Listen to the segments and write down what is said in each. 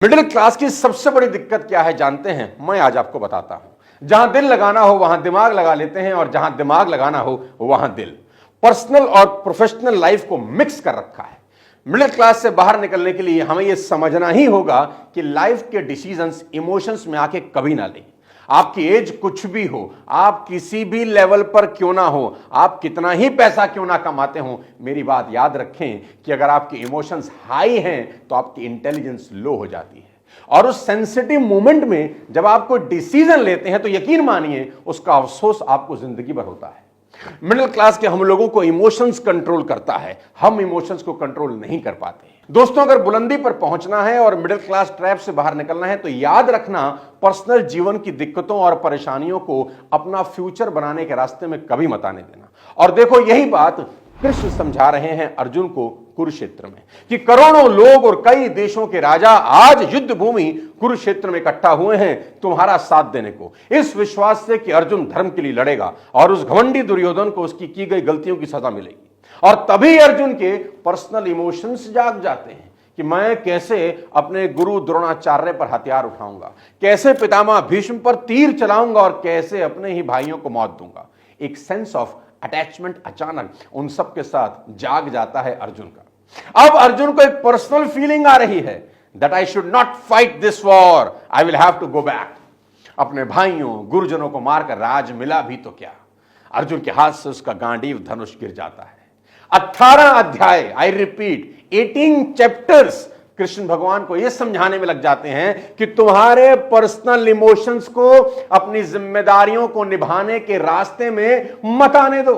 Middle class की सबसे बड़ी दिक्कत क्या है जानते हैं? मैं आज आपको बताता हूं। जहां दिल लगाना हो वहां दिमाग लगा लेते हैं और जहां दिमाग लगाना हो वहां दिल। पर्सनल और प्रोफेशनल लाइफ को मिक्स कर रखा है। मिडिल क्लास से बाहर निकलने के लिए हमें यह समझना ही होगा कि लाइफ के डिसीजंस इमोशंस में आके कभी ना लें। आपकी एज कुछ भी हो, आप किसी भी लेवल पर क्यों ना हो, आप कितना ही पैसा क्यों ना कमाते हो, मेरी बात याद रखें कि अगर आपके इमोशंस हाई हैं तो आपकी इंटेलिजेंस लो हो जाती है। और उस सेंसिटिव मोमेंट में जब आप कोई डिसीजन लेते हैं तो यकीन मानिए उसका अफसोस आपको जिंदगी भर होता है। मिडिल क्लास के हम लोगों को इमोशंस कंट्रोल करता है, हम इमोशंस को कंट्रोल नहीं कर पाते। दोस्तों, अगर बुलंदी पर पहुंचना है और मिडिल क्लास ट्रैप से बाहर निकलना है तो याद रखना, पर्सनल जीवन की दिक्कतों और परेशानियों को अपना फ्यूचर बनाने के रास्ते में कभी मत आने देना। और देखो, यही बात कृष्ण समझा रहे हैं अर्जुन को कुरुक्षेत्र में कि करोड़ों लोग और कई देशों के राजा आज युद्ध भूमि कुरुक्षेत्र में इकट्ठा हुए हैं तुम्हारा साथ देने को, इस विश्वास से कि अर्जुन धर्म के लिए लड़ेगा और उस घमंडी दुर्योधन को उसकी की गई गलतियों की सजा मिलेगी। और तभी अर्जुन के पर्सनल इमोशंस जाग जाते हैं कि मैं कैसे अपने गुरु द्रोणाचार्य पर हथियार उठाऊंगा, कैसे पितामह भीष्म पर तीर चलाऊंगा और कैसे अपने ही भाइयों को मौत दूंगा। एक सेंस ऑफ अटैचमेंट अचानक उन सब के साथ जाग जाता है अर्जुन का। अब अर्जुन को एक पर्सनल फीलिंग आ रही है that I should not fight this war, I will have to go back. अपने भाइयों गुरुजनों को मारकर राज मिला भी तो क्या। अर्जुन के हाथ से उसका गांडीव धनुष गिर जाता है। 18 अध्याय, आई रिपीट 18 चैप्टर्स कृष्ण भगवान को यह समझाने में लग जाते हैं कि तुम्हारे पर्सनल इमोशंस को अपनी जिम्मेदारियों को निभाने के रास्ते में मत आने दो।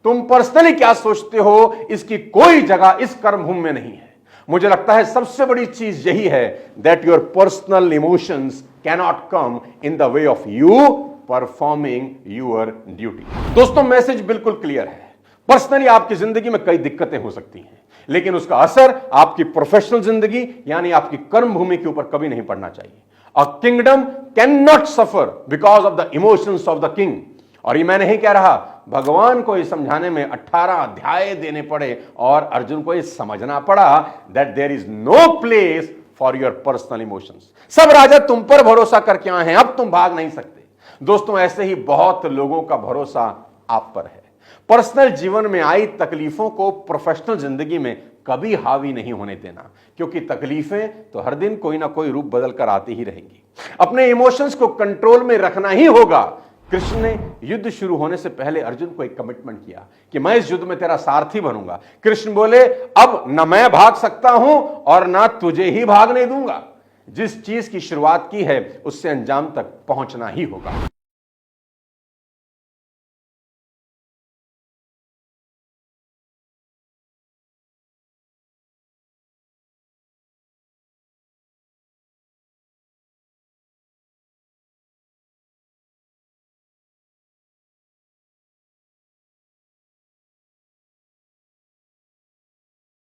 तुम पर्सनली क्या सोचते हो इसकी कोई जगह इस कर्म भूमि में नहीं है। मुझे लगता है सबसे बड़ी चीज यही है that your personal emotions cannot come in the way of you performing your duty. दोस्तों, मैसेज बिल्कुल क्लियर है। पर्सनली आपकी जिंदगी में कई दिक्कतें हो सकती हैं, लेकिन उसका असर आपकी प्रोफेशनल जिंदगी यानी आपकी कर्म भूमि के ऊपर कभी नहीं पड़ना चाहिए। A kingdom can not suffer because of the emotions of the king. और ये मैं नहीं कह रहा, भगवान को ये समझाने में 18 अध्याय देने पड़े और अर्जुन को ये समझना पड़ा that there is no place for your personal emotions. सब राजा तुम पर भरोसा करके आए हैं, अब तुम भाग नहीं सकते। दोस्तों, ऐसे ही बहुत लोगों का भरोसा आप पर है। पर्सनल जीवन में आई तकलीफों को प्रोफेशनल जिंदगी में कभी हावी नहीं होने देना, क्योंकि तकलीफें तो हर दिन कोई ना कोई रूप बदल कर आती ही रहेंगी। अपने इमोशंस को कंट्रोल में रखना ही होगा। कृष्ण ने युद्ध शुरू होने से पहले अर्जुन को एक कमिटमेंट किया कि मैं इस युद्ध में तेरा सारथी बनूंगा। कृष्ण बोले, अब न मैं भाग सकता हूं और ना तुझे ही भागने दूंगा। जिस चीज की शुरुआत की है उससे अंजाम तक पहुंचना ही होगा।